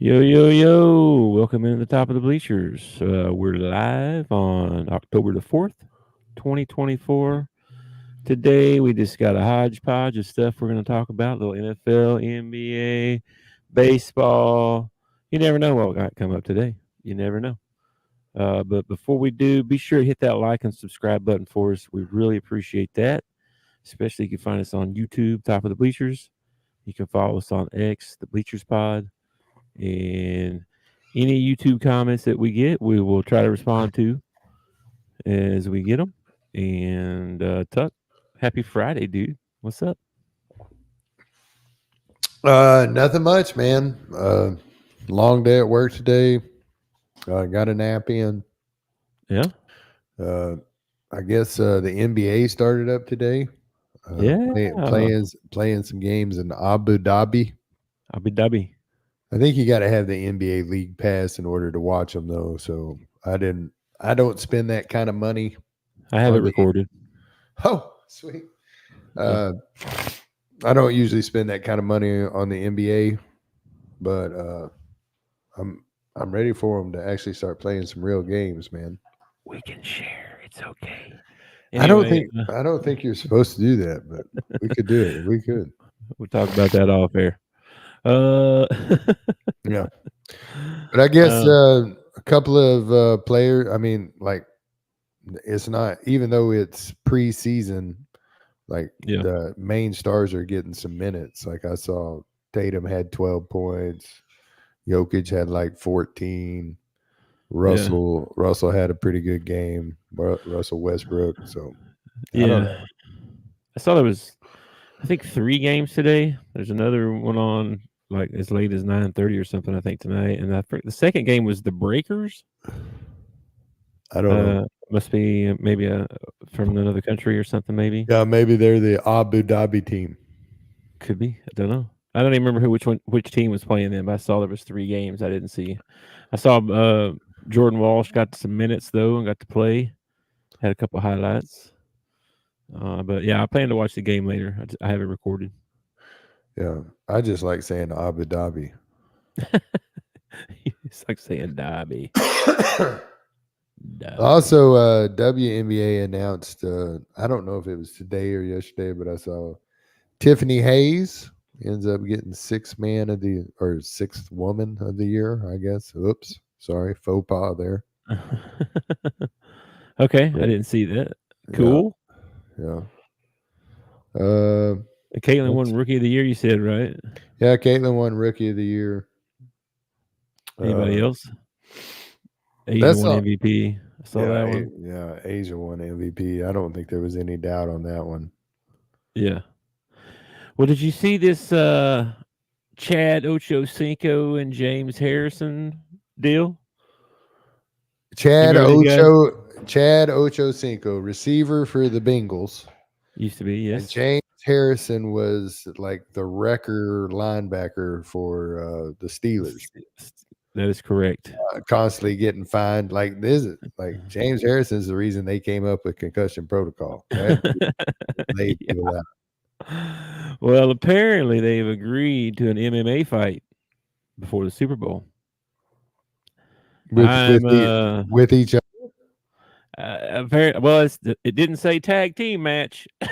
Yo, yo, yo. Welcome into the top of the bleachers. We're live on October the 4th, 2024. Today, we just got a hodgepodge of stuff we're going to talk about. A little NFL, NBA, baseball. You never know what might come up today. You never know. But before we do, be sure to hit that like and subscribe button for us. We really appreciate that. Especially you can find us on YouTube, Top of the Bleachers. You can follow us on X, the Bleachers Pod. And any YouTube comments that we get, we will try to respond to as we get them. And Tuck, happy Friday, dude. What's up? Nothing much, man. Long day at work today. Got a nap in. Yeah. Uh, I guess the NBA started up today. Yeah. Playing some games in Abu Dhabi. Abu Dhabi. I think you got to have the NBA League Pass in order to watch them, though. So I didn't. I don't spend that kind of money. I have it recorded. Oh, sweet. I don't usually spend that kind of money on the NBA, but I'm ready for them to actually start playing some real games, man. We can share. It's okay. I don't think you're supposed to do that, but we could do it. We could. We'll talk about that off air. Yeah, but I guess a couple of players. I mean, like it's not even though it's preseason. Like the main stars are getting some minutes. Like I saw Tatum had 12 points. Jokic had like 14. Russell had a pretty good game. Russell Westbrook. So I saw there was, I think 3 games today. There's another one on like as late as 9:30 or something. I think tonight. And the second game was the Breakers. I don't know. Must be maybe from another country or something. Maybe. Yeah, maybe they're the Abu Dhabi team. Could be. I don't know. I don't even remember which team was playing them. But I saw there was 3 games. I didn't see. I saw Jordan Walsh got some minutes though and got to play. Had a couple highlights. But yeah, I plan to watch the game later. I have it recorded. Yeah, I just like saying Abu Dhabi. It's like saying Dhabi. Also, WNBA announced. I don't know if it was today or yesterday, but I saw Tiffany Hayes ends up getting sixth woman of the year. I guess. Oops, sorry, faux pas there. Okay, I didn't see that. Cool. Yeah. Caitlin won Rookie of the Year. You said right? Yeah, Caitlin won Rookie of the Year. Anybody else? Asia won MVP. I saw that one. Yeah, Asia won MVP. I don't think there was any doubt on that one. Yeah. Well, did you see this Chad Ochocinco and James Harrison deal? Chad Ochocinco, receiver for the Bengals. Used to be, yes. And James Harrison was like the wrecker linebacker for the Steelers. That is correct. Constantly getting fined. Like this, like James Harrison is the reason they came up with concussion protocol. Right? Well, apparently they've agreed to an MMA fight before the Super Bowl. With each other. Well, it didn't say tag team match, so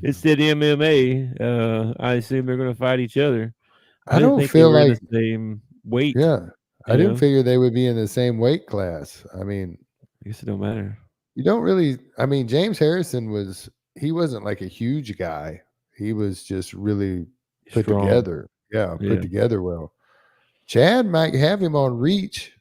it said MMA. I assume they're going to fight each other. I don't feel like the same weight. Yeah, I didn't figure they would be in the same weight class. I mean, I guess it don't matter. You don't really. I mean, James Harrison wasn't like a huge guy. He was just really put together. Yeah, put together well. Chad might have him on reach.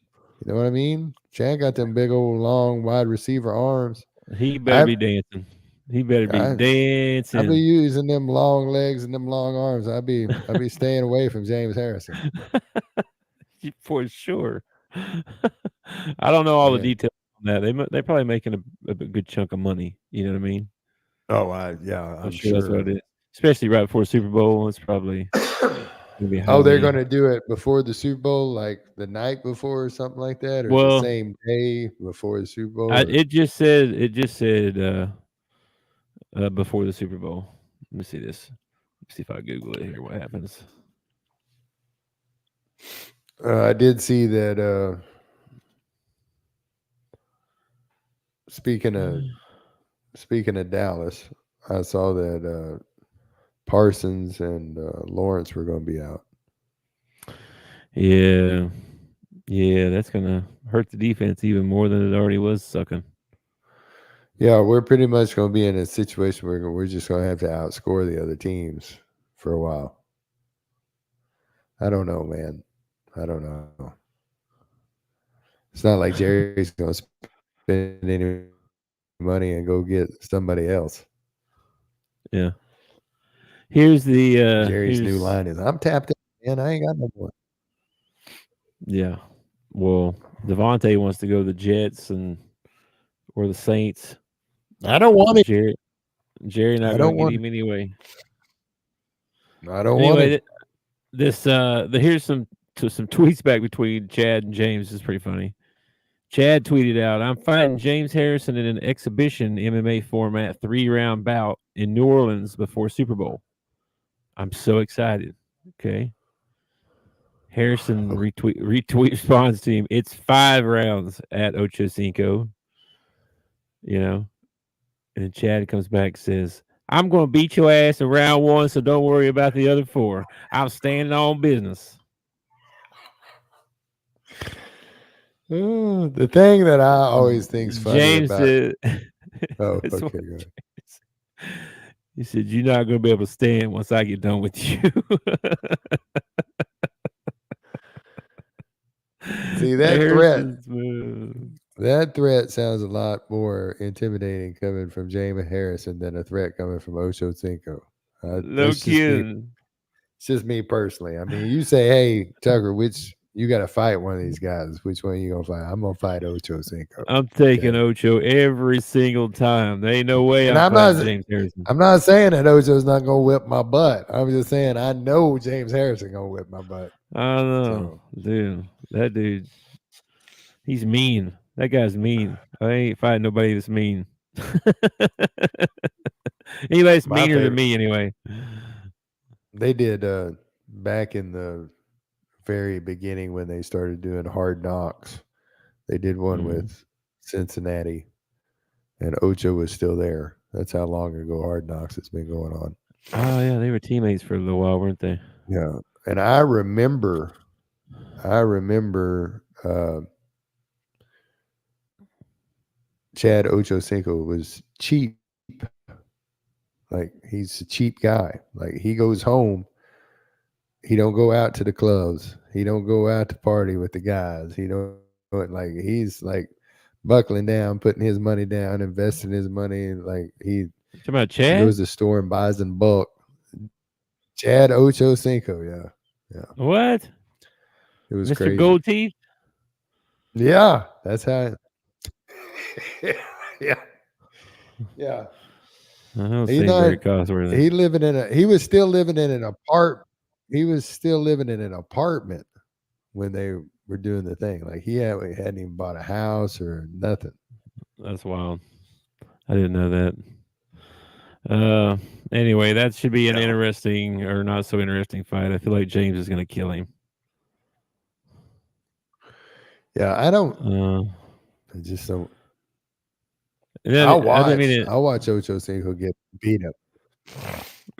You know what I mean? Chad got them big old long wide receiver arms. He better be dancing. He better be dancing. I'd be using them long legs and them long arms. I'd be staying away from James Harrison. For sure. I don't know all the details on that. They're probably making a good chunk of money. You know what I mean? Oh, I'm sure that's what it is. Especially right before Super Bowl. It's probably they're going to do it before the Super Bowl, like the night before or something like that, or the same day before the Super Bowl. It just said before the Super Bowl. Let me see this. Let's see if I Google it here. What happens? I did see that. Speaking of speaking of Dallas, I saw that Parsons and Lawrence were going to be out. Yeah. Yeah, that's gonna hurt the defense even more than it already was sucking. Yeah, we're pretty much going to be in a situation where we're just going to have to outscore the other teams for a while. I don't know, man. I don't know. It's not like Jerry's going to spend any money and go get somebody else. Yeah. Here's the Jerry's new here's line is, "I'm tapped in, man. I ain't got no more." yeah. Well, Devontae wants to go to the Jets and or the Saints. I don't want it. Jerry Jerry I not gonna don't get want him anyway. it. I don't want Anyway, him. this here's some tweets back between Chad and James. This is pretty funny. Chad tweeted out, "I'm fighting James Harrison in an exhibition MMA format 3-round bout in New Orleans before Super Bowl. I'm so excited." Okay. Harrison retweet responds to him. "It's 5 rounds at Ocho Cinco." You know, and then Chad comes back and says, "I'm going to beat your ass in round 1, so don't worry about the other 4. I'm standing on business." The thing that I always think's funny James about. said, Oh, that's what okay, go ahead. he said, "You're not going to be able to stand once I get done with you." See that threat. Harrison's That threat sounds a lot more intimidating coming from James Harrison than a threat coming from Ocho Cinco. no That's just me. kidding. It's just me personally. I mean, you say, "Hey, Tucker, which you got to fight one of these guys. Which one you gonna fight?" I'm gonna fight Ocho Cinco. I'm taking Okay. Ocho every single time. There ain't no way And I'm fighting James Harrison. I'm not saying that Ocho's not gonna whip my butt. I'm just saying I know James Harrison gonna whip my butt. I don't know, So dude. That dude, he's mean. That guy's mean. I ain't fighting nobody that's mean. Anybody that's my meaner than favorite, me, anyway. they did back in the very beginning when they started doing Hard Knocks. They did one Mm. with Cincinnati, and Ocho was still there. That's how long ago Hard Knocks has been going on. Oh yeah, they were teammates for a little while, weren't they? Yeah, and I remember Chad Ochocinco was cheap. Like he's a cheap guy. Like he goes home, he don't go out to the clubs. He don't go out to party with the guys. He don't like he's like buckling down, putting his money down, investing his money. Like You talking about he goes Chad? to the store and buys in bulk. Chad Ochocinco, yeah, yeah, What? it was Mr. crazy. Gold Teeth? Yeah, that's how. Yeah, yeah. I don't He's seem not. very costworthy. He living in a. He was still living in an apart. He was still living in an apartment when they were doing the thing. Like hadn't even bought a house or nothing. That's wild. I didn't know that. Anyway, that should be an Yeah, interesting or not so interesting fight. I feel like James is going to kill him. yeah. I don't. Uh, I just don't. and then, I'll I didn't watch. mean I'll watch Ocho Cinco get beat up.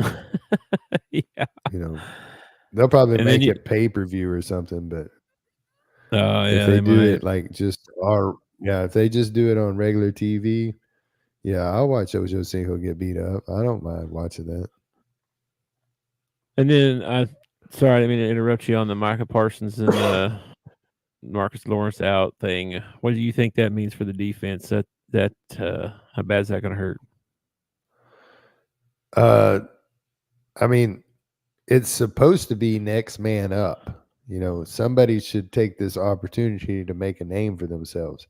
it. Yeah. You know, they'll probably And then make you, it pay-per-view or something. But oh, if yeah, they they do might. it like just our, yeah, if they just do it on regular TV, yeah, I'll watch Ocho Cinco get beat up. I don't mind watching that. And then, sorry, I didn't mean to interrupt you on the Micah Parsons and Marcus Lawrence out thing. What do you think that means for the defense? How bad is that going to hurt? Uh, I mean, it's supposed to be next man up. Somebody should take this opportunity to make a name for themselves.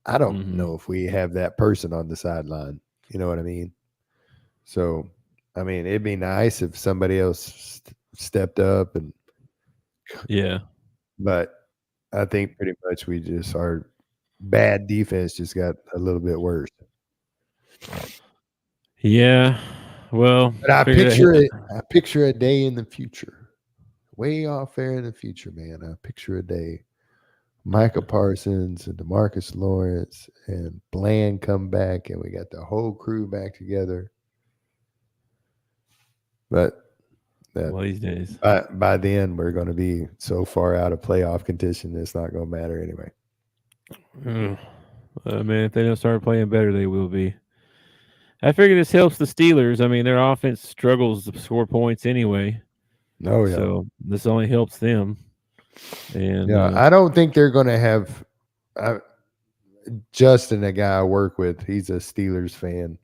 I don't Mm-hmm. know if we have that person on the sideline. You know what I mean? So, I mean, it'd be nice if somebody else stepped up Yeah. but I think pretty much we just our bad defense just got a little bit worse. Yeah. Well, But I figured picture it. I picture a day in the future way off there in the future, man, I picture a day Micah Parsons and Demarcus Lawrence and Bland come back, and we got the whole crew back together. But that One of these days. by then we're going to be so far out of playoff contention, it's not going to matter anyway. Man, if they don't start playing better, they will be. I figure this helps the Steelers. I mean, their offense struggles to score points anyway. Oh yeah. So this only helps them. And yeah, I don't think they're going to have. Justin, a guy I work with, he's a Steelers fan,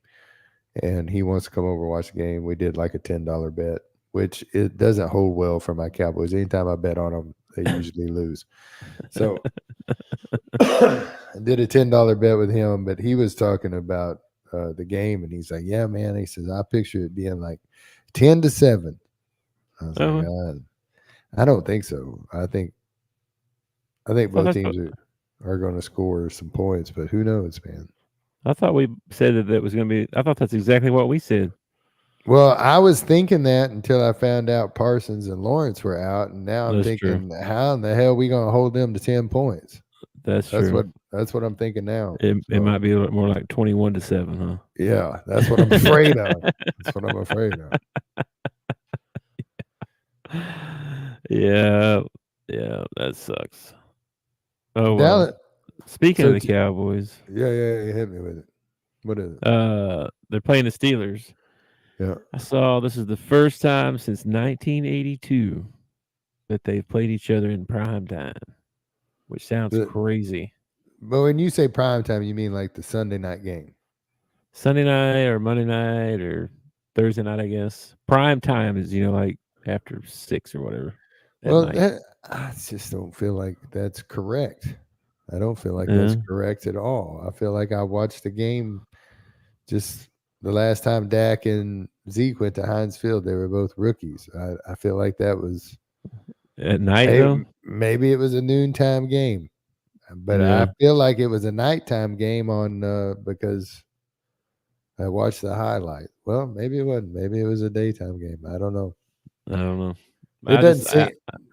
and he wants to come over and watch the game. We did like a $10 bet, which it doesn't hold well for my Cowboys. Anytime I bet on them, they usually lose. So I did a $10 bet with him, but he was talking about the game, and he's like, "Yeah, man." He says, "I picture it being like 10-7." I was like, "I don't think so. I think both teams are going to score some points, but who knows, man." I thought we said that was going to be. I thought that's exactly what we said. Well, I was thinking that until I found out Parsons and Lawrence were out, and now I'm thinking, how in the hell are we going to hold them to 10 points? That's true. That's what I'm thinking now. It might be a little more like 21-7, huh? Yeah, that's what I'm afraid of. That's what I'm afraid of. Yeah, that sucks. Oh well. Speaking of the Cowboys, yeah, hit me with it. What is it? They're playing the Steelers. Yeah, I saw this is the first time since 1982 that they've played each other in prime time, which sounds crazy. But when you say prime time, you mean like the Sunday night game? Sunday night or Monday night or Thursday night, I guess. Prime time is, like after 6 or whatever. Well, I just don't feel like that's correct. I don't feel like that's correct at all. I feel like I watched the game just the last time Dak and Zeke went to Heinz Field. They were both rookies. I feel like that was at night, though? Maybe it was a noontime game. But I feel like it was a nighttime game because I watched the highlight. Well, maybe it wasn't. Maybe it was a daytime game. I don't know. It doesn't seem.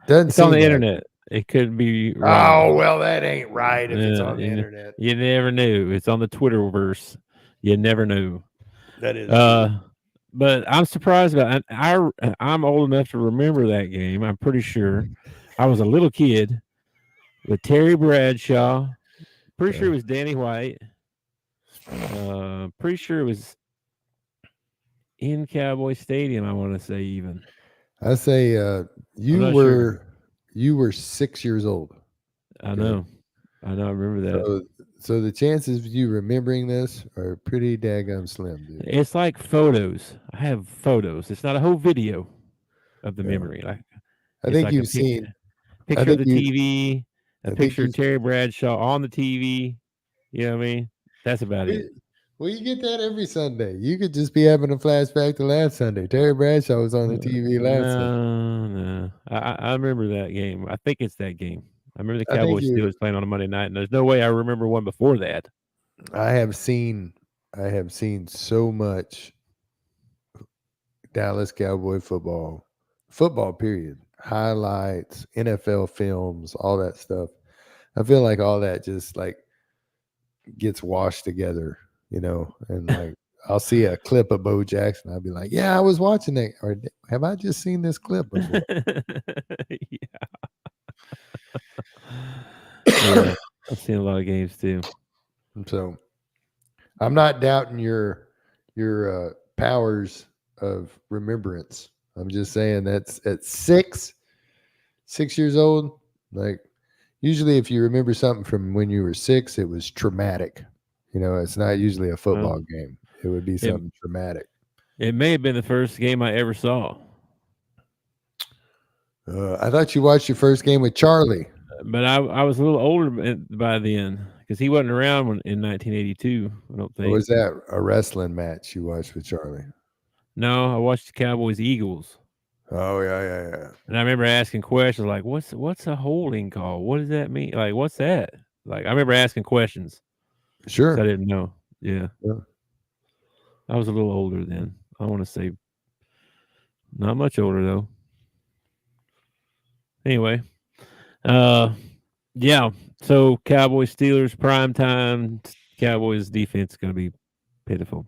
It's on the internet. It could be wrong. Oh, well, that ain't right if it's on the internet. You never knew. It's on the Twitterverse. You never knew. That is but I'm surprised about it. I'm old enough to remember that game. I'm pretty sure. I was a little kid with Terry Bradshaw. Pretty sure it was Danny White. Pretty sure it was in Cowboy Stadium, I want to say even. I say you were 6 years old. I know. I remember that. So the chances of you remembering this are pretty daggum slim, dude. It's like photos. I have photos. It's not a whole video of the memory. Like I think you've seen picture of the TV, a picture of Terry Bradshaw on the TV. You know what I mean? That's about it. Well, you get that every Sunday. You could just be having a flashback to last Sunday. Terry Bradshaw was on the TV last Sunday. No. I remember that game. I think it's that game. I remember the Cowboys Steelers playing on a Monday night, and there's no way I remember one before that. I have seen so much Dallas Cowboy football period, highlights, NFL films, all that stuff. I feel like all that just like gets washed together, and like I'll see a clip of Bo Jackson. I'll be like, yeah, I was watching it. Or have I just seen this clip before? Yeah, I've seen a lot of games too. So I'm not doubting your powers of remembrance. I'm just saying that's at 6 years old. Like usually if you remember something from when you were 6, it was traumatic. It's not usually a football game. It would be something traumatic. It may have been the first game I ever saw. I thought you watched your first game with Charlie. But I was a little older by then because he wasn't around in 1982, I don't think. Or was that a wrestling match you watched with Charlie? No, I watched the Cowboys-Eagles. Oh, yeah. And I remember asking questions like, what's a holding call? What does that mean? Like, what's that? Like, I remember asking questions. Sure. I didn't know. Yeah. I was a little older then. I want to say not much older, though. Anyway, uh, yeah. So Cowboys Steelers prime time. Cowboys defense going to be pitiful.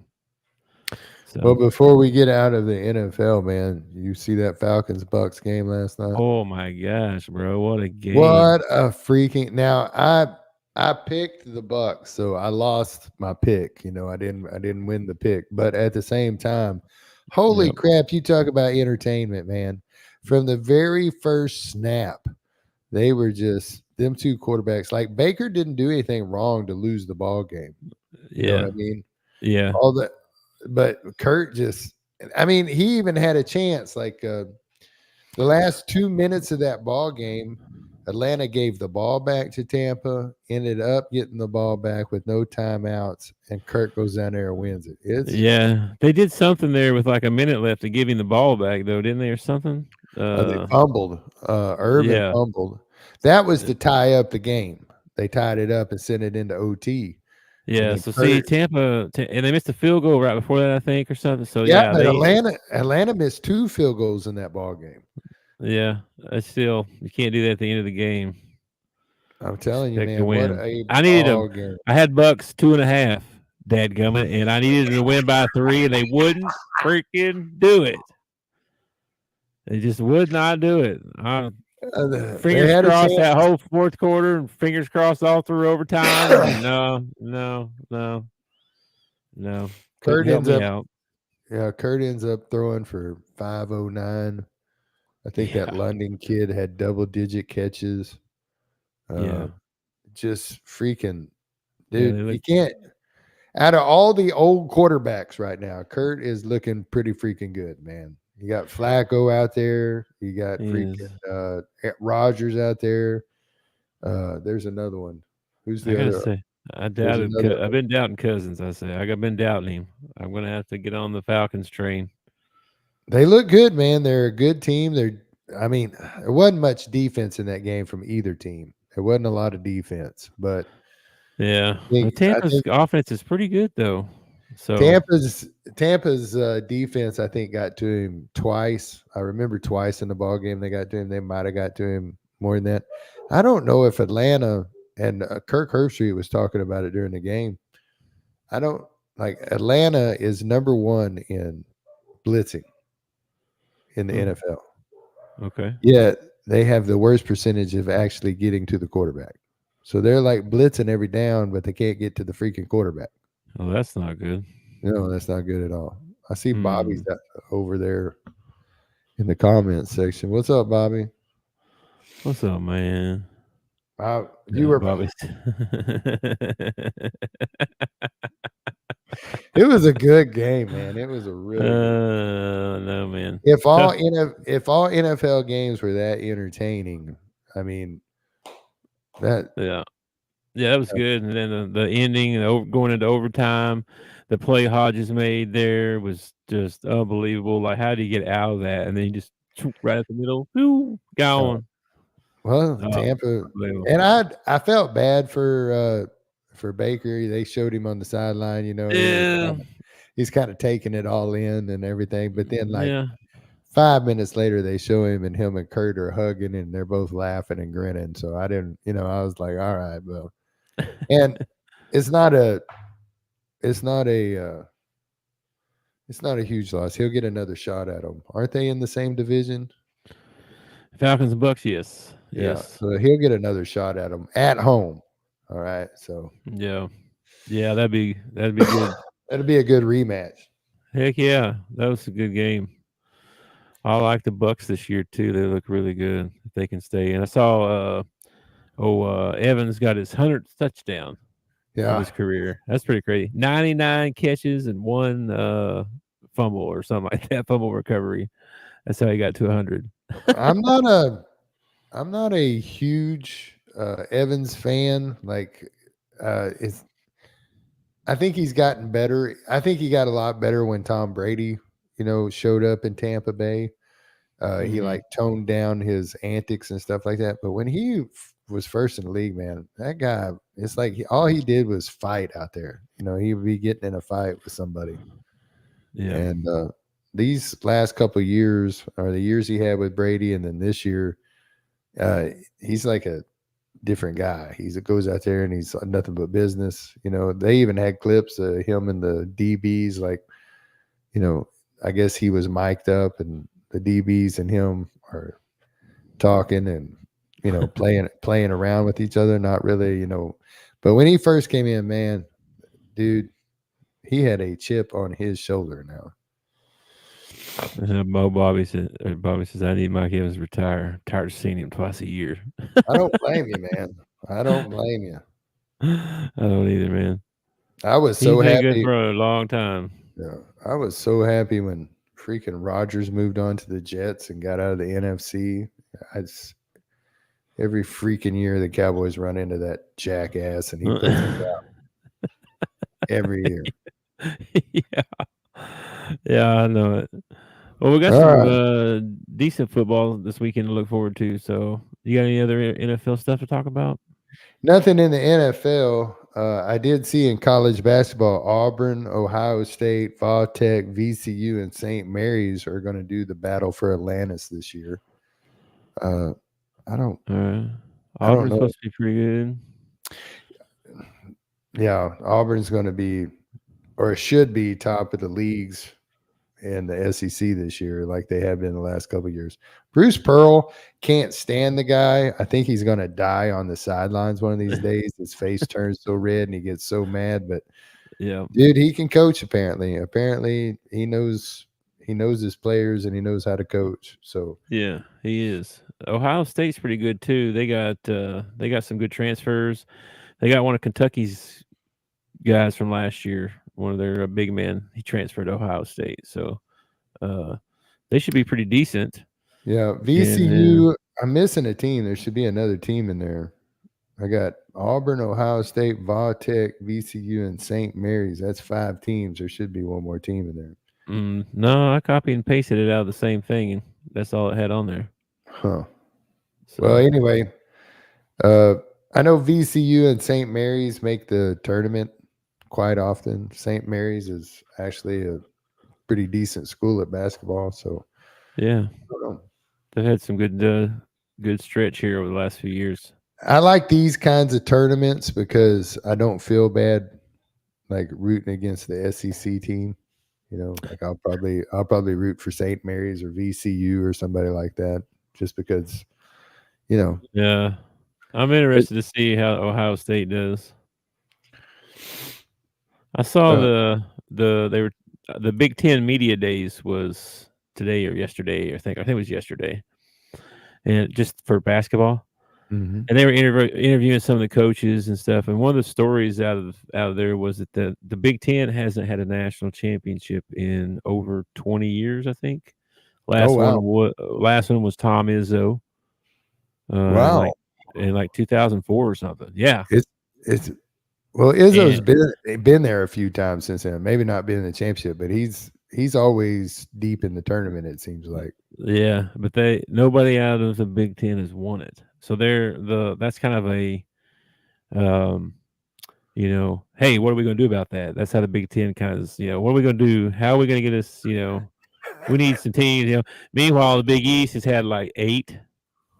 Well, So, before we get out of the NFL, man, you see that Falcons Bucks game last night? oh my gosh, bro, what a game! What a freaking now I picked the Bucks, so I lost my pick. I didn't win the pick, but at the same time, holy Yep. crap, you talk about entertainment, man. From the very first snap, they were just them two quarterbacks. Like Baker didn't do anything wrong to lose the ball game. You know what Yeah. I mean? Yeah. All that, but Kurt just, I mean, he even had a chance. Like the last 2 minutes of that ball game, Atlanta gave the ball back to Tampa, ended up getting the ball back with no timeouts, and Kurt goes down there and wins it. Yeah. They did something there with like a minute left to give him the ball back, though, didn't they, or something? They fumbled. Irvin Yeah. fumbled. That was Uh, to tie up the game. They tied it up and sent it into OT. And Yeah. then So see, Kurt, Tampa, and they missed a field goal right before that, I think, or something. So yeah, yeah, but Atlanta missed 2 field goals in that ball game. yeah, that's still you can't do that at the end of the game. I'm telling you, Expect to man, what win. a I needed them. ball game. I had Bucks 2.5, dadgummit, and I needed them to win by 3, and they wouldn't freaking do it. They just would not do it. They Fingers had a crossed that chance. whole fourth quarter, and fingers crossed all through overtime. And no, no, no, no, couldn't Kurt help ends me up out. Yeah, Kurt ends up throwing for 509. I think that Yeah, London kid had double-digit catches. Uh, yeah, just freaking, yeah. dude, you can't. Out of all the old quarterbacks right now, Kurt is looking pretty freaking good, man. You got Flacco out there. You got He is. freaking Rogers out there. There's another one. Who's I the gotta other? say, I There's doubted. another. I've been doubting Cousins. I say I've been doubting him. I'm gonna have to get on the Falcons train. They look good, man. They're a good team. I mean, there wasn't much defense in that game from either team. There wasn't a lot of defense, but Yeah, I Tampa's think offense is pretty good though. So Tampa's defense, I think, got to him twice. I remember twice in the ball game they got to him. They might have got to him more than that. I don't know if Atlanta and Kirk Herbstreit was talking about it during the game. I don't like Atlanta is number one in blitzing in the oh, NFL. okay. Yet they have the worst percentage of actually getting to the quarterback. So they're like blitzing every down, but they can't get to the freaking quarterback. Oh, that's not good. No, that's not good at all. I see Bobby's Hmm. over there in the comments section. What's up, Bobby? What's up, man? You were. Bobby. It was a good game, man. It was a really good. No, man. Tough. If all NFL games were that entertaining, I mean that. Yeah. Yeah, that was good. And then the ending and going into overtime, the play Hodges made there was just unbelievable. Like, how did he get out of that? And then he just right at the middle, whoo, Uh, gone. well, Oh, Tampa, unbelievable. and I felt bad for Baker. They showed him on the sideline. Yeah. He's kind of taking it all in and everything. But then, like Yeah. 5 minutes later, they show him and Kurt are hugging, and they're both laughing and grinning. So I didn't, I was like, all right, well, and it's not a, it's not a, it's not a huge loss. He'll get another shot at them. Aren't they in the same division? Falcons and Bucks, yes. Yeah, Yes. so he'll get another shot at them at home. All right, so Yeah. Yeah, that'd be good. that'll be a good rematch. Heck yeah. That was a good game. I like the Bucks this year too. They look really good if they can stay. And I saw Evans got his 100th touchdown of Yeah, his career. That's pretty crazy. 99 catches and one fumble or something like that, fumble recovery. That's how he got to 100. I'm not a, I'm not a huge Evans fan. Like, it's. I think he's gotten better. I think he got a lot better when Tom Brady, showed up in Tampa Bay. He Mhm. like toned down his antics and stuff like that. But when he was first in the league, man, that guy, it's like all he did was fight out there. He would be getting in a fight with somebody. Yeah. And these last couple of years, or the years he had with Brady, and then this year, Uh, he's like a different guy. He goes out there and he's nothing but business. They even had clips of him and the DBs. Like, I guess he was mic'd up, and the DBs and him are talking and playing around with each other. Not really. But when he first came in, man, dude, he had a chip on his shoulder now. Bobby says, I need Mike Evans to retire. Tired of seeing him twice a year. I don't blame you, man. I don't blame you. I don't either, man. I was He's so been good happy. for a long time. Yeah, I was so happy when freaking Rodgers moved on to the Jets and got out of the NFC. Every freaking year the Cowboys run into that jackass, and he puts us out every year. Yeah. Yeah, I know it. Well, we got All some right. decent football this weekend to look forward to. So, you got any other NFL stuff to talk about? Nothing in the NFL. I did see in college basketball, Auburn, Ohio State, Tech, VCU, and St. Mary's are going to do the battle for Atlantis this year. I don't Auburn's know. supposed to be pretty good. Yeah, Auburn's going to be, or should be, top of the leagues in the SEC this year, like they have been the last couple of years. Bruce Pearl can't stand the guy. I think he's going to die on the sidelines one of these days. His face turns so red and he gets so mad. But yeah, dude, he can coach. Apparently, he knows his players and he knows how to coach. So yeah, he is. Ohio State's pretty good too. They got some good transfers. They got one of Kentucky's guys from last year. One of their big men. He transferred to Ohio State. So they should be pretty decent. yeah, And VCU. I'm missing a team. There should be another team in there. I got Auburn, Ohio State, Tech, VCU, and St. Mary's. That's 5 teams. There should be one more team in there. No, I copied and pasted it out of the same thing, and that's all it had on there. Huh. So, Well, anyway, I know VCU and St. Mary's make the tournament quite often. St. Mary's is actually a pretty decent school at basketball. So, yeah, they've had some good stretch here over the last few years. I like these kinds of tournaments because I don't feel bad like rooting against the SEC team. Like I'll probably root for St. Mary's or VCU or somebody like that, just because, Yeah, I'm interested to see how Ohio State does. I saw the Big Ten media days was today or yesterday. I think it was yesterday, and just for basketball. Mm-hmm. And they were interviewing some of the coaches and stuff. And one of the stories out of there was that the Big Ten hasn't had a national championship in over 20 years. I think last one was Tom Izzo. Wow. In like 2004 or something. Yeah. Well, Izzo's been there a few times since then. Maybe not been in the championship, but he's always deep in the tournament, it seems like. Yeah, but nobody out of the Big Ten has won it. So that's kind of a hey, what are we going to do about that? That's how the Big Ten kind of, what are we going to do? How are we going to get us, we need some teams, Meanwhile, the Big East has had like 8.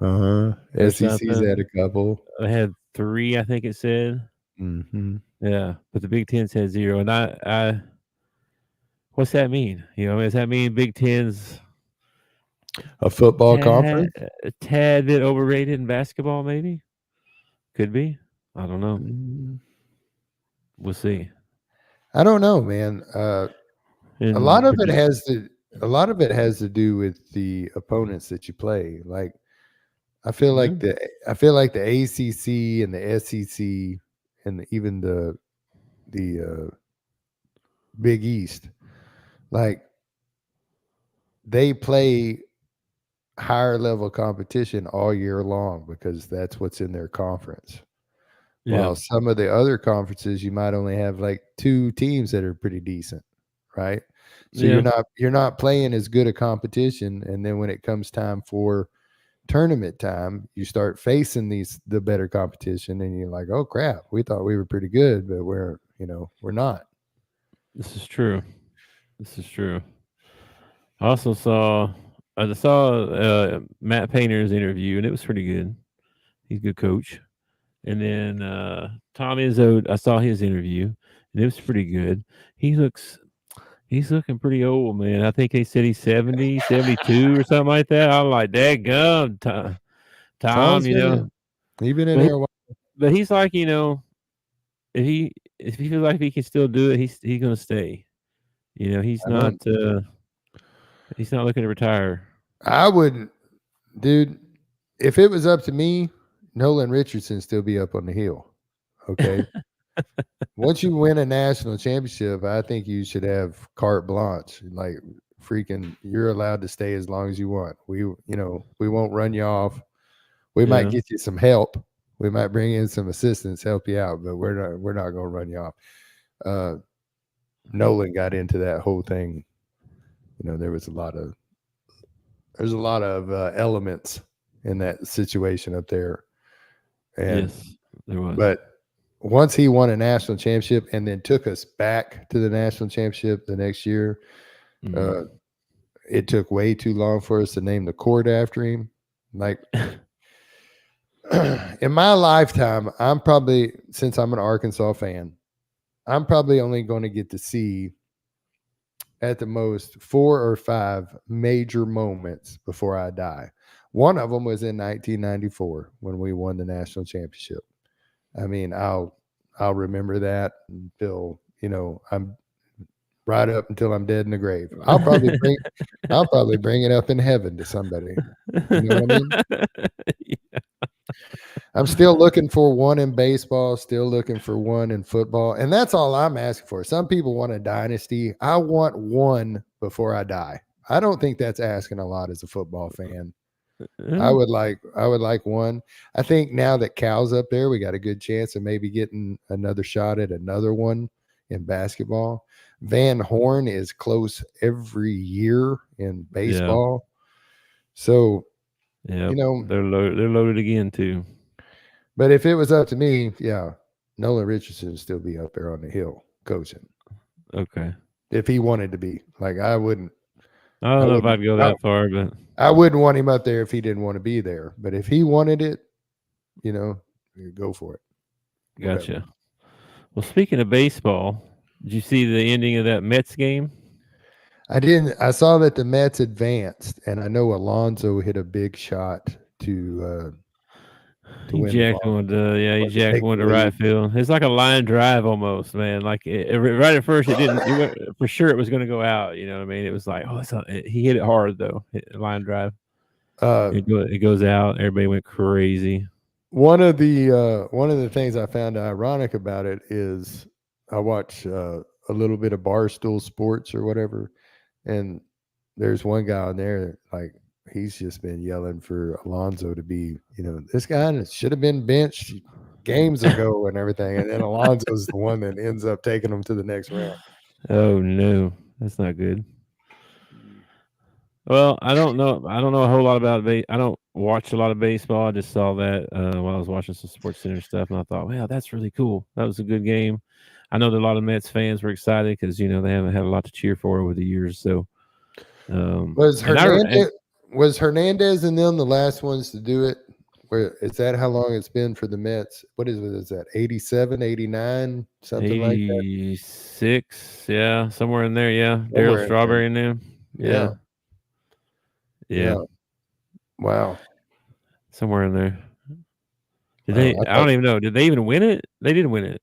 SEC's had a couple. I had 3, I think it said. Mm-hmm. Yeah, but the Big Ten said 0. And I what's that mean? Does that mean Big Ten's a football conference? A tad bit overrated in basketball, maybe? Could be. I don't know. We'll see. I don't know, man. A lot of it has to do with the opponents that you play. Like I feel like the ACC and the SEC and even the Big East, like they play higher level competition all year long because that's what's in their conference. Yeah. While some of the other conferences, you might only have like 2 teams that are pretty decent, right? So you're not playing as good a competition, and then when it comes time for tournament time, you start facing the better competition, and you're like, oh crap, we thought we were pretty good, but we're not. This is true. I also saw I saw Matt Painter's interview, and it was pretty good. He's a good coach. And then Tom Izzo, I saw his interview, and it was pretty good. He looks He's looking pretty old, man. I think they said he's 70, 72 or something like that. I'm like, daggum, Tom, Tom's been he's been in but there a while. but he's like, if he feels like he can still do it, he's gonna stay. I don't. He's not looking to retire. I would, dude. If it was up to me, Nolan Richardson still be up on the hill. Okay. Once you win a national championship, I think you should have carte blanche. Like freaking, you're allowed to stay as long as you want. We won't run you off. We might Yeah. get you some help. We might bring in some assistants, help you out, but we're not going to run you off. Nolan got into that whole thing. There's a lot of elements in that situation up there, and Yes, there was. but once he won a national championship and then took us back to the national championship the next year, it took way too long for us to name the court after him. Like in my lifetime, since I'm an Arkansas fan, I'm probably only going to get to see at the most 4 or 5 major moments before I die. One of them was in 1994 when we won the national championship. I mean, I'll remember that until I'm right up until I'm dead in the grave. I'll probably bring it up in heaven to somebody. You know what I mean? Yeah. I'm still looking for one in baseball, still looking for one in football, and that's all I'm asking for. Some people want a dynasty. I want one before I die. I don't think that's asking a lot as a football fan. I would like one. I think now that Cal's up there, we got a good chance of maybe getting another shot at another one in basketball. Van Horn is close every year in baseball. So, they're loaded again too. But if it was up to me, yeah, Nolan Richardson would still be up there on the hill coaching. Okay. If he wanted to be. Like I wouldn't. I don't know if I'd go that far, but I wouldn't want him up there if he didn't want to be there. But if he wanted it, go for it. Gotcha. Whatever. Well, speaking of baseball, did you see the ending of that Mets game? I didn't. I saw that the Mets advanced, and I know Alonso hit a big shot to win the ball. He jacked one to right field. It's like a line drive almost, man. Like right at first, it didn't. For sure, it was going to go out. You know what I mean? It was like, he hit it hard though. Line drive. It goes out. Everybody went crazy. One of the things I found ironic about it is I watch a little bit of Barstool Sports or whatever, and there's one guy on there like he's just been yelling for Alonso to be, this guy should have been benched games ago and everything, and then Alonso's the one that ends up taking him to the next round. Oh no, that's not good. Well, I don't know a whole lot about I don't watch a lot of baseball. I just saw that while I was watching some Sports Center stuff, and I thought, wow, that's really cool. That was a good game. I know that a lot of Mets fans were excited because they haven't had a lot to cheer for over the years. So, was Hernandez and them the last ones to do it? Where is that? How long it's been for the Mets? What is it? Is that 87, 89, something like that? 86, yeah, somewhere in there, yeah. Darryl Strawberry in there, yeah. Wow, somewhere in there. Did they? I don't even know. Did they even win it? They didn't win it.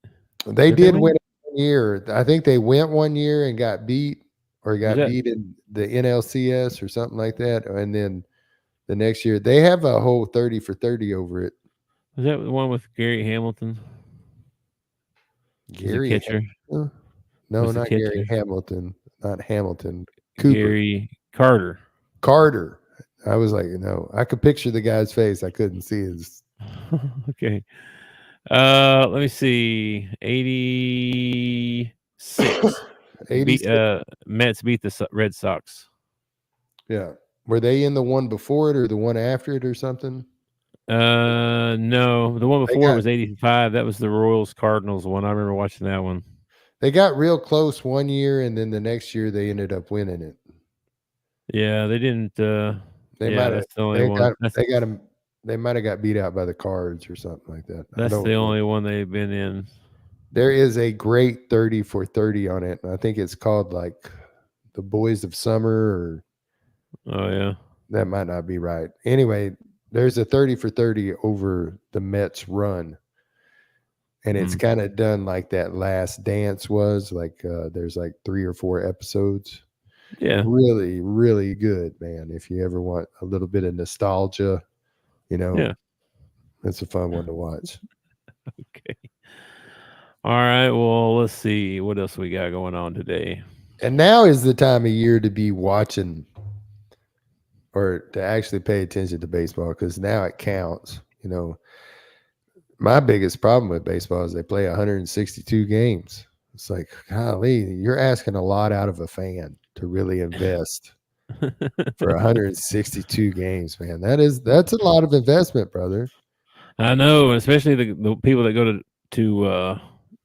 They did win it 1 year. I think they went 1 year and got beat, or beat in the NLCS or something like that, and then the next year they have a whole 30 for 30 over it. Was that the one with Gary Hamilton? Gary catcher? No, not Gary Hamilton. Not Hamilton. Cooper. Gary Carter. I was like, no, I could picture the guy's face. I couldn't see his. Okay. Let me see. 86. Mets beat the Red Sox. Yeah. Were they in the one before it or the one after it or something? No. The one before was 85. That was the Royals Cardinals one. I remember watching that one. They got real close 1 year, and then the next year they ended up winning it. Yeah, they didn't. They Yeah, might have. that's the only one. They got them. They might have got beat out by the Cards or something like that. I That's don't the know. only one they've been in. There is a great 30 for 30 on it, and I think it's called like the Boys of Summer, or Oh yeah. that might not be right. Anyway, there's a 30 for 30 over the Mets run, and it's Mm. kind of done like that Last Dance was. Like there's like 3 or 4 episodes. Yeah. Really, really good, man. If you ever want a little bit of nostalgia, you know, Yeah. it's a fun one to watch. Okay. All right. Well, let's see what else we got going on today. And now is the time of year to be watching or to actually pay attention to baseball, because now it counts. My biggest problem with baseball is they play 162 games. It's like, golly, you're asking a lot out of a fan to really invest for 162 games, man. That's a lot of investment, brother. I know, especially the people that go to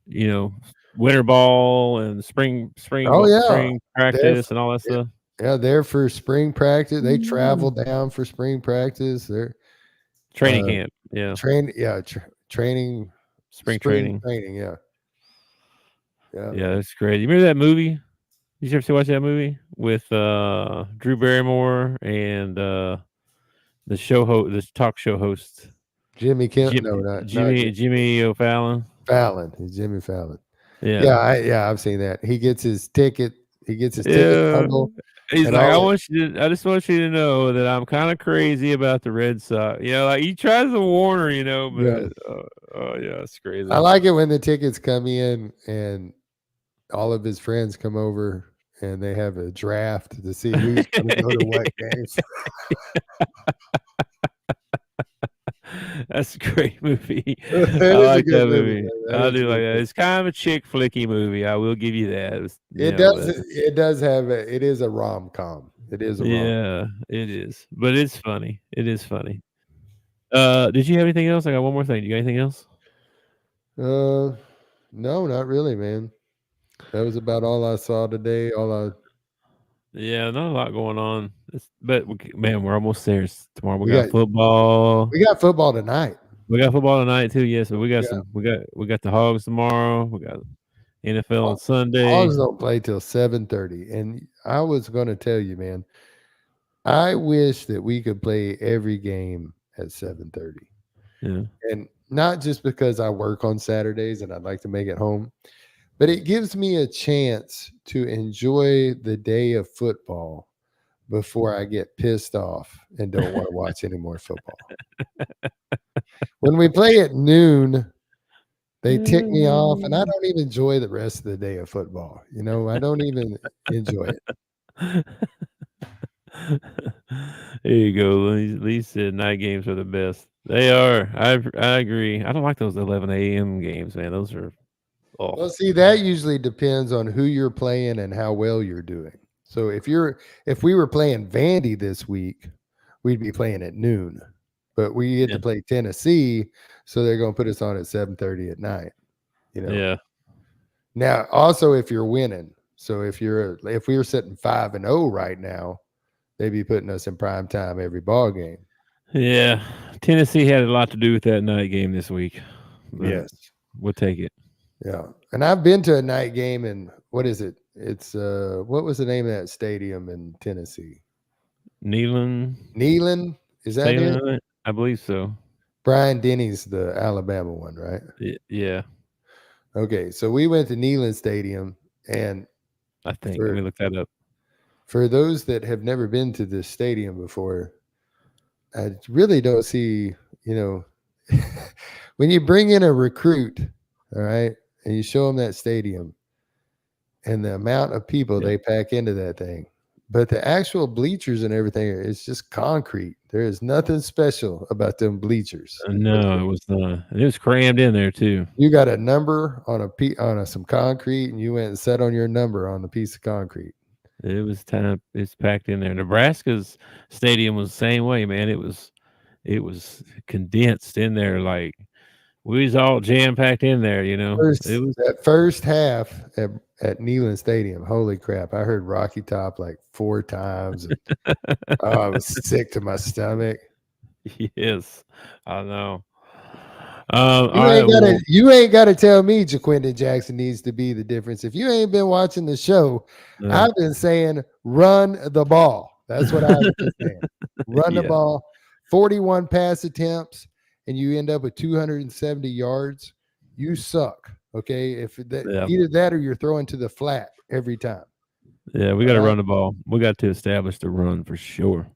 you know, winter ball and Oh yeah, spring they're practice and all that stuff. yeah, they're for spring practice. They travel down for spring practice. They're Training uh, camp. Yeah. training, Spring spring training. training. Yeah, yeah. Yeah, that's great. You remember that movie? Did you ever watch that movie with Drew Barrymore and this talk show host Jimmy Kimmel? No, not Jimmy O'Fallon? Fallon. He's Jimmy Fallon. Yeah. I've seen that. He gets his ticket. He gets his ticket Yeah. bundle He's and like, all. I just want you to know that I'm kind of crazy about the Red Sox. Like he tries to warn her, Yeah, but oh yeah, it's I crazy. like it when the tickets come in and all of his friends come over and they have a draft to see who's going to go to what games. That's a great movie. It I is a like good that movie, movie. man. That I is a do like good that. movie. It's kind of a chick flicky movie. I will give you that. It does. It does have. It is a rom com. It is a rom. Yeah, it is. But it's funny. It is funny. Did you have anything else? I got one more thing. You got anything else? No, not really, man. That was about all I saw today. Yeah, not a lot going on. Man, we're almost there. Tomorrow we We got got. football. We got football tonight. We got football tonight too. Yes, but we got Yeah. some. We got the Hogs tomorrow. We got NFL on Hogs Sunday. don't play till 7:30, and I was going to tell you, man. I wish that we could play every game at 7:30, Yeah, and not just because I work on Saturdays and I'd like to make it home, but it gives me a chance to enjoy the day of football before I get pissed off and don't want to watch any more football. When we play at noon, they tick me off, and I don't even enjoy the rest of the day of football. I don't even enjoy it. there you go. At least the night games are the best. They are. I agree. I don't like those 11 a.m. games, man. Those are Well, awful. see, that usually depends on who you're playing and how well you're doing. So if we were playing Vandy this week, we'd be playing at noon. But we get Yeah. to play Tennessee, so they're going to put us on at 7:30 at night. Yeah. Now, also if you're winning, so if we were sitting 5-0 right now, they'd be putting us in prime time every ball game. Yeah. Tennessee had a lot to do with that night game this week, but Yes. we'll take it. Yeah. And I've been to a night game, and what is it? It's what was the name of that stadium in Tennessee? Neyland Neyland? Is that Stadium, it? I believe so. Brian Denny's the Alabama one, right? Yeah. Okay, so we went to Neyland Stadium, and I think. Let me look that up. for those that have never been to this stadium before, I really don't see, when you bring in a recruit, all right, and you show them that stadium and the amount of people Yeah. they pack into that thing, but the actual bleachers and everything, it's just concrete. There is nothing special about them bleachers. No, it was not. It was crammed in there too. You got a number on some concrete, and you went and set on your number on the piece of concrete. It's packed in there. Nebraska's stadium was the same way, man. It was condensed in there like We was all jam packed in there, you know. It was That first half at Neyland Stadium, holy crap! I heard Rocky Top like 4 times, and I was sick to my stomach. yes, I know. All You right, ain't gotta well, you ain't gotta tell me Jaquindon Jackson needs to be the difference. If you ain't been watching the show, uh, I've been saying run the ball. That's what I've been saying. Run the yeah, ball. 41 pass attempts, and you end up with 270 yards. You suck. Okay. If that yeah, either that or you're throwing to the flat every time. yeah. We All got to right. run the ball. We got to establish the run for sure.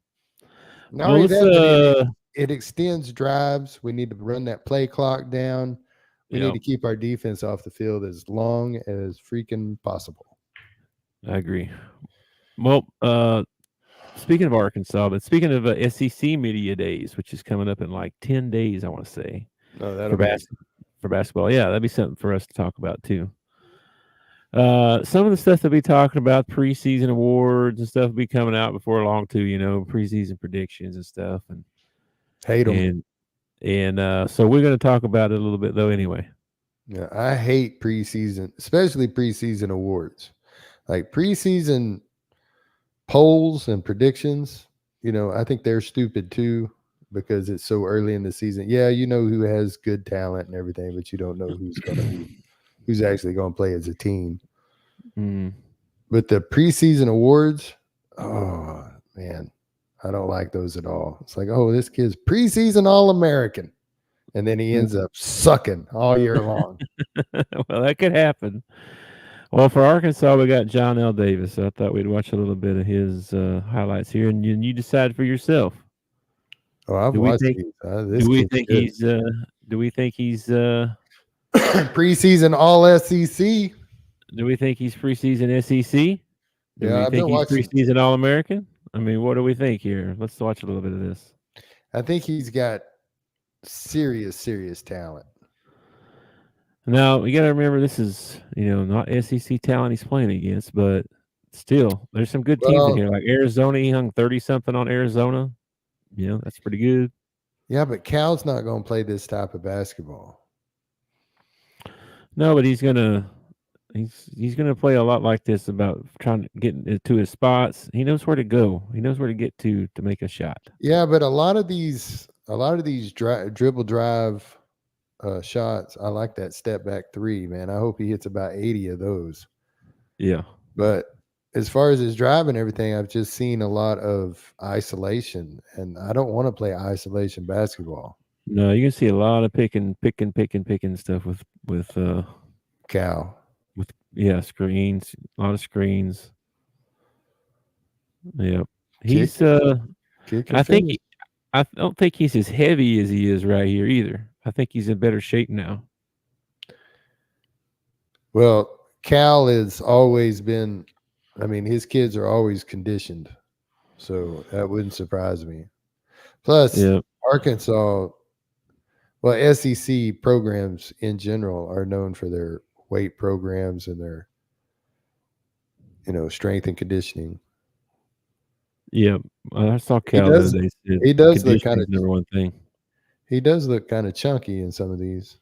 Not Well, only let's that, but it extends drives. We need to run that play clock down. We need yeah, to keep our defense off the field as long as freaking possible. I agree. Well, speaking of Arkansas, but speaking of SEC Media Days, which is coming up in like 10 days, I want to say No, for that'll be basketball. Yeah, that'd be something for us to talk about too. Some of the stuff that we talking about, preseason awards and stuff, will be coming out before long too. You know, preseason predictions and stuff, hate them. and so we're going to talk about it a little bit though. Anyway, Yeah, I hate preseason, especially preseason awards. Like preseason polls and predictions, I think they're stupid too because it's so early in the season. Yeah, you know who has good talent and everything, but you don't know who's actually going to play as a team. mm, But the preseason awards, oh man, I don't like those at all. It's like, oh, this kid's preseason All American, and then he ends up sucking all year long. well, that could happen. Well, for Arkansas, we got John L. Davis. So I thought we'd watch a little bit of his highlights here, and you decide for yourself. Oh, I've Do we watched think? these. Do This we kid's think good. he's? Do we think he's? Preseason All SEC. Do we think he's preseason SEC? Do Yeah, we I've think been he's watching. preseason All American? I mean, what do we think here? Let's watch a little bit of this. I think he's got serious talent. Now you got to remember, this is not SEC talent he's playing against, but still, there's some good teams in Well, here. Like Arizona, he hung 30 something on Arizona. That's pretty good. yeah, but Cal's not going to play this type of basketball. No, but he's gonna play a lot like this about trying to get to his spots. He knows where to go. He knows where to get to make a shot. Yeah, but a lot of these dribble drive shots, I like that step back three, man. I hope he hits about 80 of those. Yeah. But as far as his drive and everything, I've just seen a lot of isolation, and I don't want to play isolation basketball. No, you can see a lot of picking stuff Cal. with screens, a lot of screens. Yep. Kick, He's kick and I think finish. I don't think he's as heavy as he is right here either. I think he's in better shape now. Well, Cal has always been, I mean, his kids are always conditioned. So that wouldn't surprise me. Plus, Yeah. Arkansas, well, SEC programs in general are known for their weight programs and their, strength and conditioning. Yeah. I saw He Cal the does other day said he does look kind conditioning's of number one thing. he does look kind of chunky in some of these.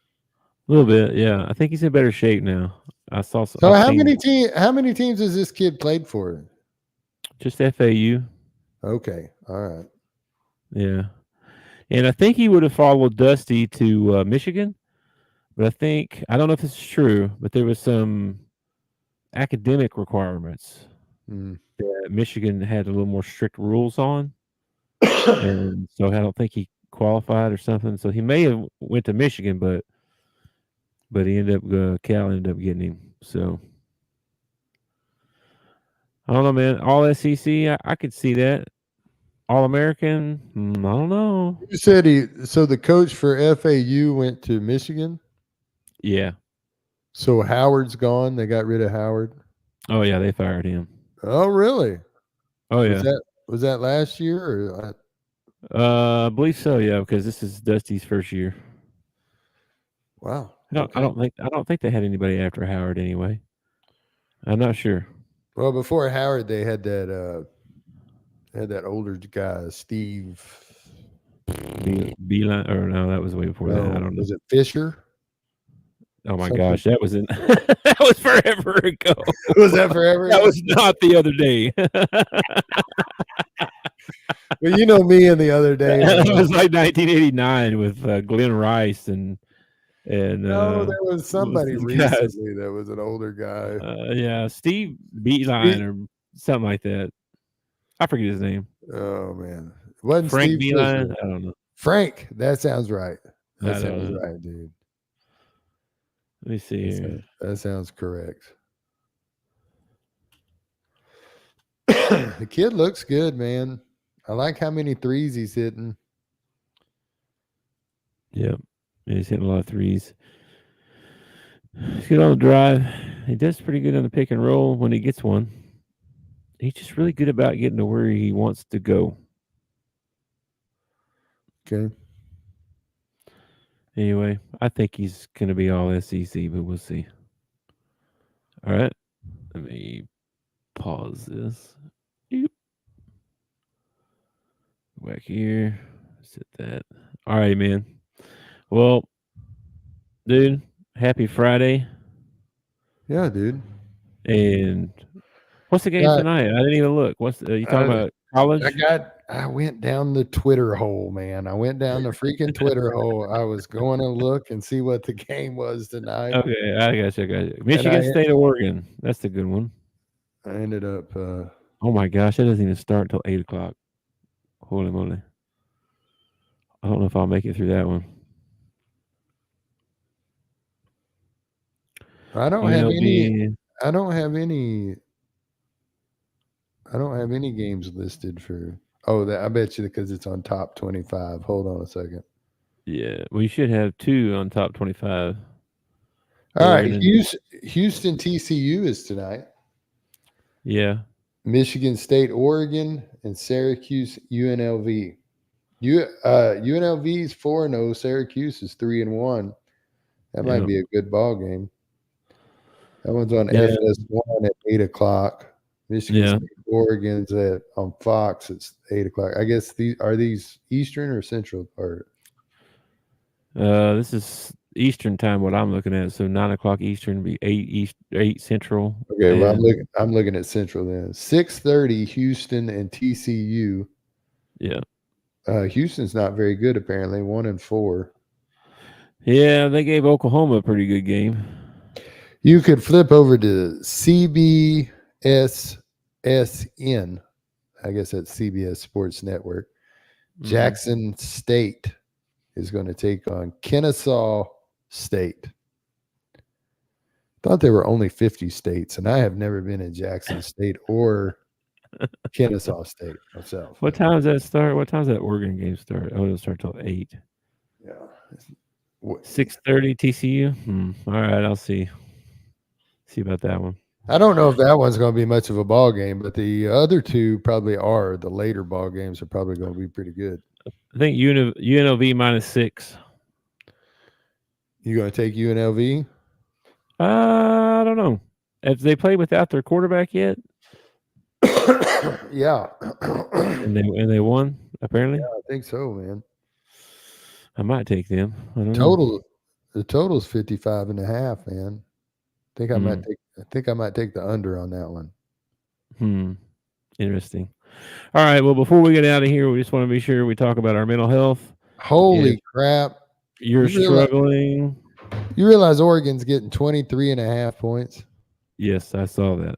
A little bit, yeah. I think he's in better shape now. So I've seen how many teams has this kid played for? just FAU. Okay. All right. Yeah. And I think he would have followed Dusty to Michigan, but I don't know if this is true, but there was some academic requirements Mm. that Michigan had a little more strict rules on, and so I don't think he qualified or something. So he may have went to Michigan, but he ended up Cal ended up getting him. So I don't know, man. All SEC, I could see that. All American, I don't know. You said so the coach for FAU went to Michigan. Yeah. So Howard's gone. They got rid of Howard. Oh yeah, they fired him. Oh, really? Oh Was yeah. that last year or I believe so. Yeah, because this is Dusty's first year. wow. I Okay. don't think they had anybody after Howard anyway. I'm not sure. Well, before Howard, they had that older guy, Steve. Beeline, or no, that was way before that. I No, don't know. was it Fisher? Oh my Something. gosh, that was that was forever ago. Was that forever That ago? was not the other day. Well, you know me and the other day, That man. was like 1989 with Glenn Rice and No, there was what was somebody these guys? recently that was an older guy. Yeah, Steve Beeline or something like that. I forget his name. Oh man, it wasn't Frank Steve Beeline. Fisher. I don't know. Frank, that sounds right. That I don't sounds know. right, dude. Let me see here. That sounds correct. The kid looks good, man. I like how many threes he's hitting. Yep, he's hitting a lot of threes. He's good on the drive. He does pretty good on the pick and roll when he gets one. He's just really good about getting to where he wants to go. Okay. Anyway, I think he's going to be all SEC, but we'll see. All right. Let me pause this. Yep. Back here. Set that. All right, man. Well, dude, happy Friday. Yeah, dude. And what's the game tonight? I didn't even look. What's you talking about? College? I went down the Twitter hole, man. I went down the freaking Twitter hole. I was going to look and see what the game was tonight. Okay, I got you. Michigan State, Oregon. That's the good one. I ended up. Oh my gosh, that doesn't even start until 8:00. Holy moly! I don't know if I'll make it through that one. I don't have any. I don't have any. I don't have any games listed for. Oh, I bet you because it's on top 25. Hold on a second. Yeah, we should have 2 on top 25. All right, Houston TCU is tonight. Yeah. Michigan State, Oregon, and Syracuse UNLV. UNLV is 4-0. Syracuse is 3-1. That might be a good ball game. That one's on FS1 at 8:00. Michigan State, Oregon's on Fox. It's 8:00. I guess are these Eastern or Central? Or this is Eastern time. What I'm looking at, so 9:00 Eastern would be 8 Central. Okay, well I'm looking at Central then. 6:30 Houston and TCU. Yeah. Houston's not very good apparently. 1-4. Yeah, they gave Oklahoma a pretty good game. You could flip over to CBSSN. I guess that's CBS Sports Network. Jackson State is going to take on Kennesaw State. Thought there were only 50 states, and I have never been in Jackson State or Kennesaw State myself. What time does that start? What time does that Oregon game start? Oh, it'll start till 8. Yeah. 6:30 TCU. All right, I'll see about that one. I don't know if that one's going to be much of a ball game, but the other two probably are. The later ball games are probably going to be pretty good. I think UNLV -6. You going to take UNLV? I don't know. Have they played without their quarterback yet? Yeah. and they won, apparently? Yeah, I think so, man. I might take them. I don't know. The total's 55.5, man. I think I might take the under on that one. Interesting. All right. Well, before we get out of here, we just want to be sure we talk about our mental health. Holy crap. You're struggling. You realize Oregon's getting 23.5 points? Yes, I saw that.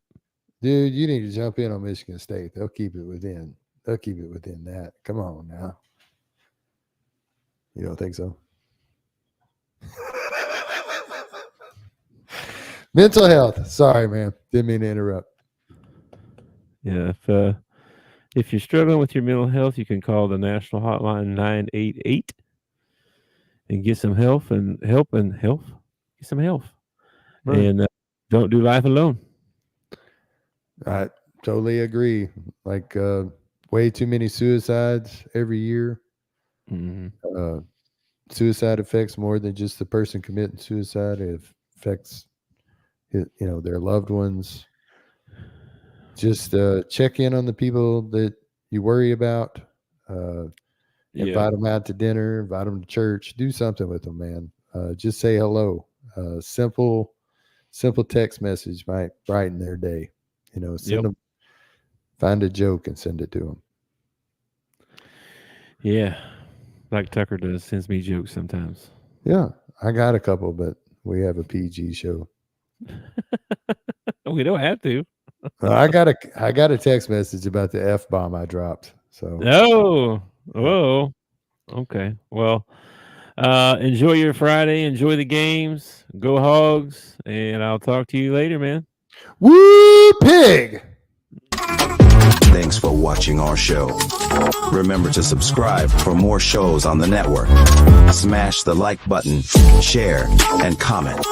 Dude, you need to jump in on Michigan State. They'll keep it within that. Come on now. You don't think so? Mental health. Sorry, man. Didn't mean to interrupt. Yeah, if you're struggling with your mental health, you can call the national hotline 988 and get some help. Get some help. Right. And don't do life alone. I totally agree. Like way too many suicides every year. Mm-hmm. Suicide affects more than just the person committing suicide. It affects, their loved ones. Just check in on the people that you worry about. Invite them out to dinner, invite them to church, do something with them, man. Just say hello. Simple text message might brighten their day. Send them, find a joke and send it to them. Yeah. Like Tucker does, sends me jokes sometimes. Yeah. I got a couple, but we have a PG show. We don't have to. I got a text message about the F-bomb I dropped. So. Oh. Whoa. Okay. Well, enjoy your Friday. Enjoy the games. Go Hogs. And I'll talk to you later, man. Woo pig! Thanks for watching our show. Remember to subscribe for more shows on the network. Smash the like button, share, and comment.